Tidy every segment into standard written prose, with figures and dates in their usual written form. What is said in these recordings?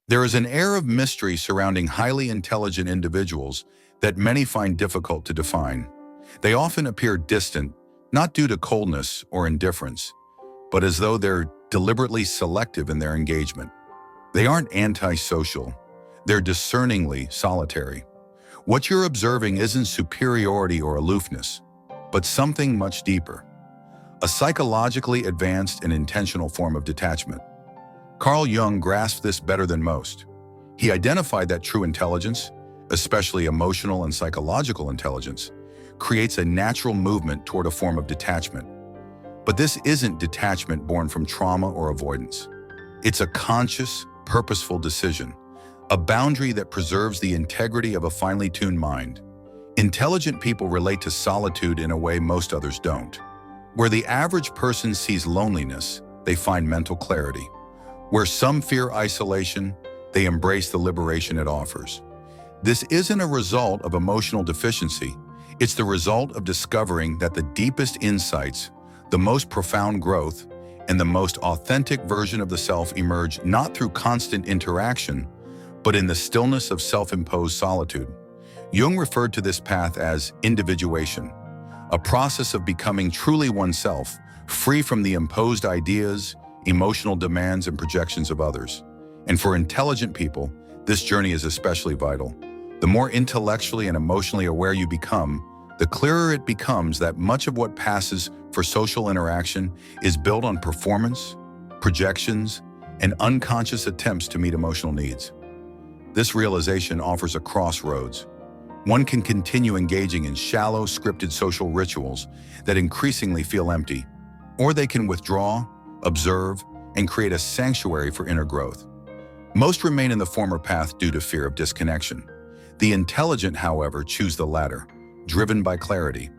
There is an air of mystery surrounding highly intelligent individuals that many find difficult to define. They often appear distant, not due to coldness or indifference, but as though they're deliberately selective in their engagement. They aren't antisocial, they're discerningly solitary. What you're observing isn't superiority or aloofness, but something much deeper, a psychologically advanced and intentional form of detachment. Carl Jung grasped this better than most. He identified that true intelligence, especially emotional and psychological intelligence, creates a natural movement toward a form of detachment. But this isn't detachment born from trauma or avoidance. It's a conscious, purposeful decision, a boundary that preserves the integrity of a finely tuned mind. Intelligent people relate to solitude in a way most others don't. Where the average person sees loneliness, they find mental clarity. Where some fear isolation, they embrace the liberation it offers. This isn't a result of emotional deficiency. It's the result of discovering that the deepest insights, the most profound growth, and the most authentic version of the self emerge not through constant interaction, but in the stillness of self-imposed solitude. Jung referred to this path as individuation, a process of becoming truly oneself, free from the imposed ideas, emotional demands, and projections of others. And for intelligent people, this journey is especially vital. The more intellectually and emotionally aware you become, the clearer it becomes that much of what passes for social interaction is built on performance, projections, and unconscious attempts to meet emotional needs. This realization offers a crossroads. One can continue engaging in shallow, scripted social rituals that increasingly feel empty, or they can withdraw, observe, and create a sanctuary for inner growth. Most remain in the former path due to fear of disconnection. The intelligent, however, choose the latter, driven by clarity.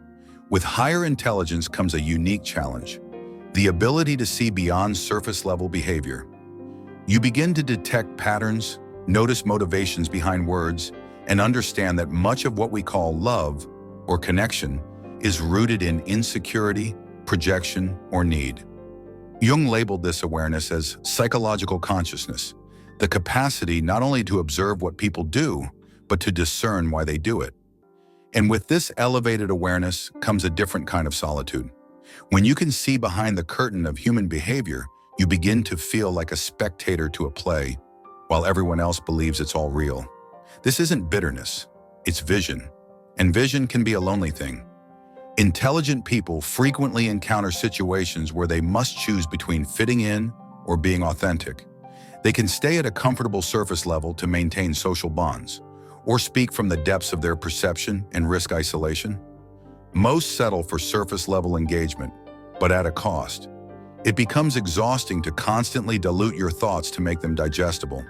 With higher intelligence comes a unique challenge, the ability to see beyond surface-level behavior. You begin to detect patterns, notice motivations behind words, and understand that much of what we call love or connection is rooted in insecurity, projection, or need. Jung labeled this awareness as psychological consciousness, the capacity not only to observe what people do, but to discern why they do it. And with this elevated awareness comes a different kind of solitude. When you can see behind the curtain of human behavior, you begin to feel like a spectator to a play, while everyone else believes it's all real. This isn't bitterness, it's vision. And vision can be a lonely thing. Intelligent people frequently encounter situations where they must choose between fitting in or being authentic. They can stay at a comfortable surface level to maintain social bonds, or speak from the depths of their perception and risk isolation. Most settle for surface-level engagement, but at a cost. It becomes exhausting to constantly dilute your thoughts to make them digestible.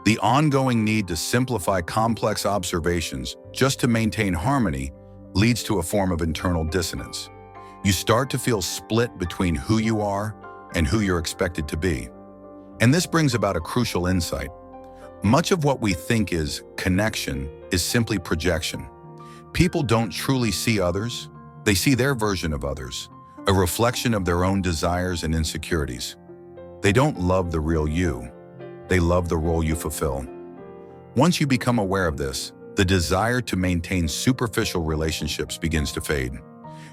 The ongoing need to simplify complex observations just to maintain harmony leads to a form of internal dissonance. You start to feel split between who you are and who you're expected to be. And this brings about a crucial insight. Much of what we think is connection is simply projection. People don't truly see others, they see their version of others, a reflection of their own desires and insecurities. They don't love the real you, they love the role you fulfill. Once you become aware of this, the desire to maintain superficial relationships begins to fade.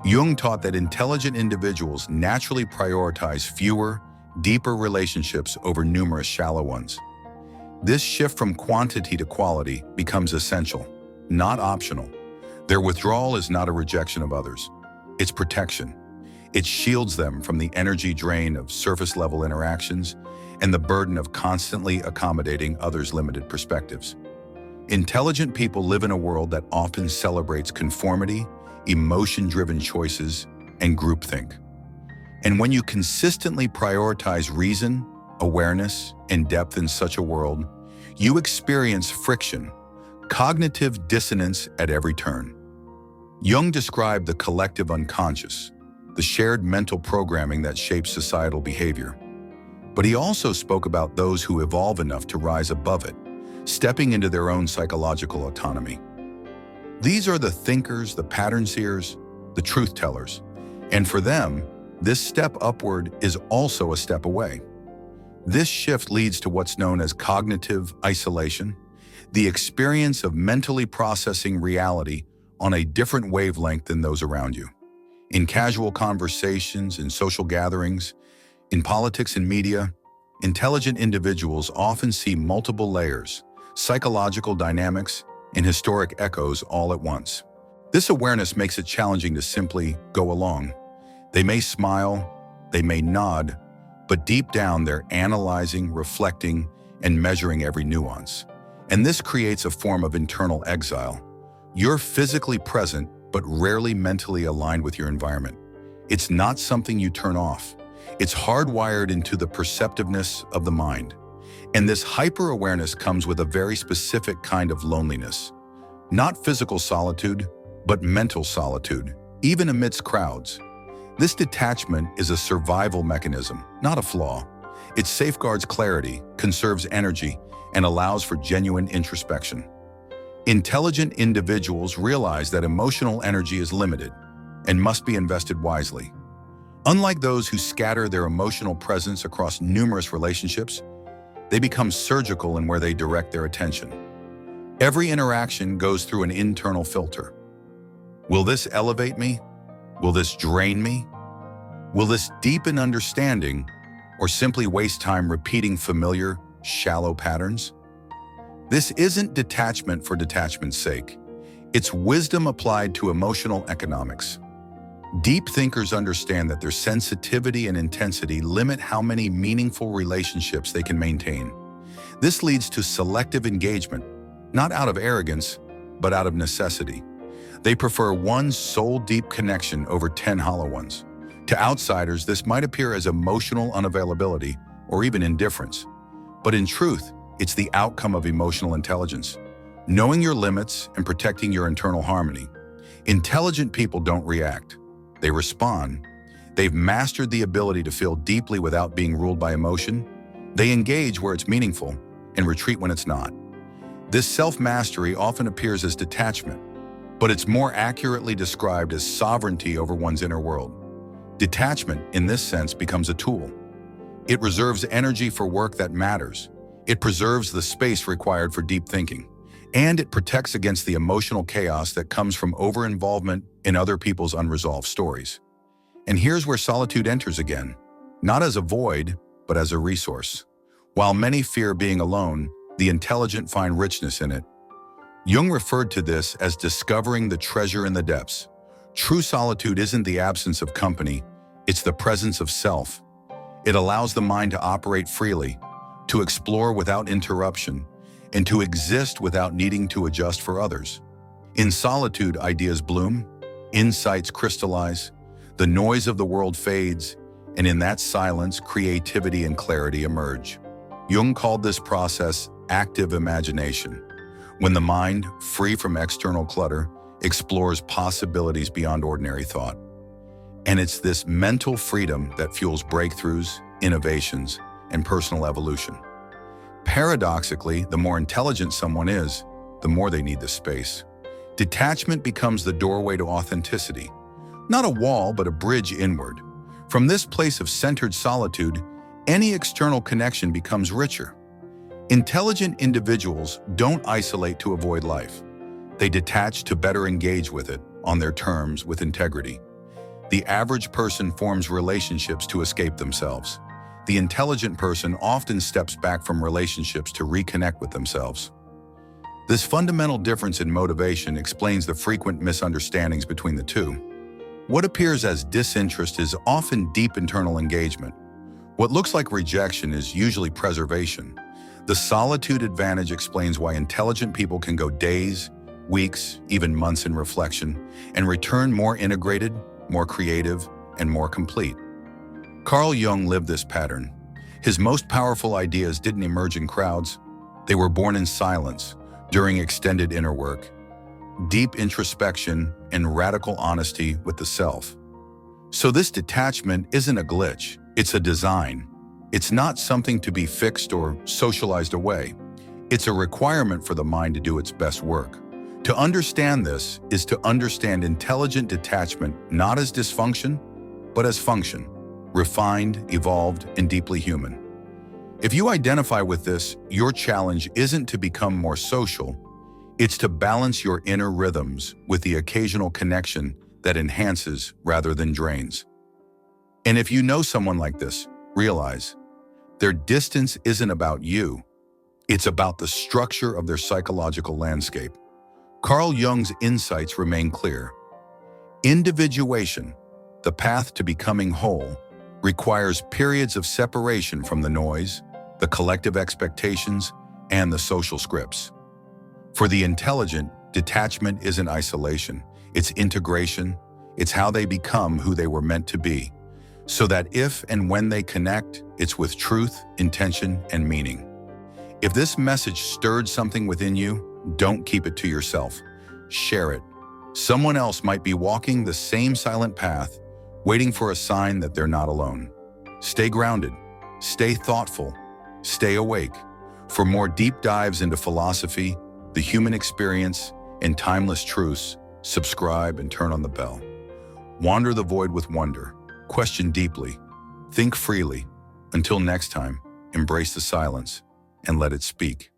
Jung taught that intelligent individuals naturally prioritize fewer, deeper relationships over numerous shallow ones. This shift from quantity to quality becomes essential, not optional. Their withdrawal is not a rejection of others. It's protection. It shields them from the energy drain of surface-level interactions and the burden of constantly accommodating others' limited perspectives. Intelligent people live in a world that often celebrates conformity, emotion-driven choices, and groupthink. And when you consistently prioritize reason, awareness, and depth in such a world, you experience friction, cognitive dissonance at every turn. Jung described the collective unconscious, the shared mental programming that shapes societal behavior. But he also spoke about those who evolve enough to rise above it, stepping into their own psychological autonomy. These are the thinkers, the pattern seers, the truth tellers. And for them, this step upward is also a step away. This shift leads to what's known as cognitive isolation, the experience of mentally processing reality on a different wavelength than those around you. In casual conversations, in social gatherings, in politics and media, intelligent individuals often see multiple layers, psychological dynamics, and historic echoes all at once. This awareness makes it challenging to simply go along. They may smile, they may nod, but deep down they're analyzing, reflecting, and measuring every nuance. And this creates a form of internal exile. You're physically present, but rarely mentally aligned with your environment. It's not something you turn off. It's hardwired into the perceptiveness of the mind. And this hyper-awareness comes with a very specific kind of loneliness. Not physical solitude, but mental solitude, even amidst crowds. This detachment is a survival mechanism, not a flaw. It safeguards clarity, conserves energy, and allows for genuine introspection. Intelligent individuals realize that emotional energy is limited and must be invested wisely. Unlike those who scatter their emotional presence across numerous relationships, they become surgical in where they direct their attention. Every interaction goes through an internal filter. Will this elevate me? Will this drain me? Will this deepen understanding or simply waste time repeating familiar, shallow patterns? This isn't detachment for detachment's sake. It's wisdom applied to emotional economics. Deep thinkers understand that their sensitivity and intensity limit how many meaningful relationships they can maintain. This leads to selective engagement, not out of arrogance, but out of necessity. They prefer one soul-deep connection over 10 hollow ones. To outsiders, this might appear as emotional unavailability or even indifference. But in truth, it's the outcome of emotional intelligence. Knowing your limits and protecting your internal harmony. Intelligent people don't react. They respond. They've mastered the ability to feel deeply without being ruled by emotion. They engage where it's meaningful and retreat when it's not. This self-mastery often appears as detachment, but it's more accurately described as sovereignty over one's inner world. Detachment, in this sense, becomes a tool. It reserves energy for work that matters. It preserves the space required for deep thinking. And it protects against the emotional chaos that comes from over-involvement in other people's unresolved stories. And here's where solitude enters again, not as a void, but as a resource. While many fear being alone, the intelligent find richness in it. Jung referred to this as discovering the treasure in the depths. True solitude isn't the absence of company, it's the presence of self. It allows the mind to operate freely, to explore without interruption, and to exist without needing to adjust for others. In solitude, ideas bloom, insights crystallize, the noise of the world fades, and in that silence, creativity and clarity emerge. Jung called this process active imagination, when the mind, free from external clutter, explores possibilities beyond ordinary thought. And it's this mental freedom that fuels breakthroughs, innovations, and personal evolution. Paradoxically, the more intelligent someone is, the more they need this space. Detachment becomes the doorway to authenticity. Not a wall, but a bridge inward. From this place of centered solitude, any external connection becomes richer. Intelligent individuals don't isolate to avoid life. They detach to better engage with it, on their terms, with integrity. The average person forms relationships to escape themselves. The intelligent person often steps back from relationships to reconnect with themselves. This fundamental difference in motivation explains the frequent misunderstandings between the two. What appears as disinterest is often deep internal engagement. What looks like rejection is usually preservation. The solitude advantage explains why intelligent people can go days, weeks, even months in reflection, and return more integrated, more creative, and more complete. Carl Jung lived this pattern. His most powerful ideas didn't emerge in crowds. They were born in silence, during extended inner work, deep introspection, and radical honesty with the self. So this detachment isn't a glitch, it's a design. It's not something to be fixed or socialized away. It's a requirement for the mind to do its best work. To understand this is to understand intelligent detachment not as dysfunction, but as function, refined, evolved, and deeply human. If you identify with this, your challenge isn't to become more social, it's to balance your inner rhythms with the occasional connection that enhances rather than drains. And if you know someone like this, realize their distance isn't about you, it's about the structure of their psychological landscape. Carl Jung's insights remain clear. Individuation, the path to becoming whole, requires periods of separation from the noise, the collective expectations, and the social scripts. For the intelligent, detachment isn't isolation, it's integration, it's how they become who they were meant to be, so that if and when they connect, it's with truth, intention, and meaning. If this message stirred something within you, don't keep it to yourself. Share it. Someone else might be walking the same silent path, waiting for a sign that they're not alone. Stay grounded, stay thoughtful, stay awake. For more deep dives into philosophy, the human experience, and timeless truths, subscribe and turn on the bell. Wander the void with wonder, question deeply, think freely. Until next time, embrace the silence and let it speak.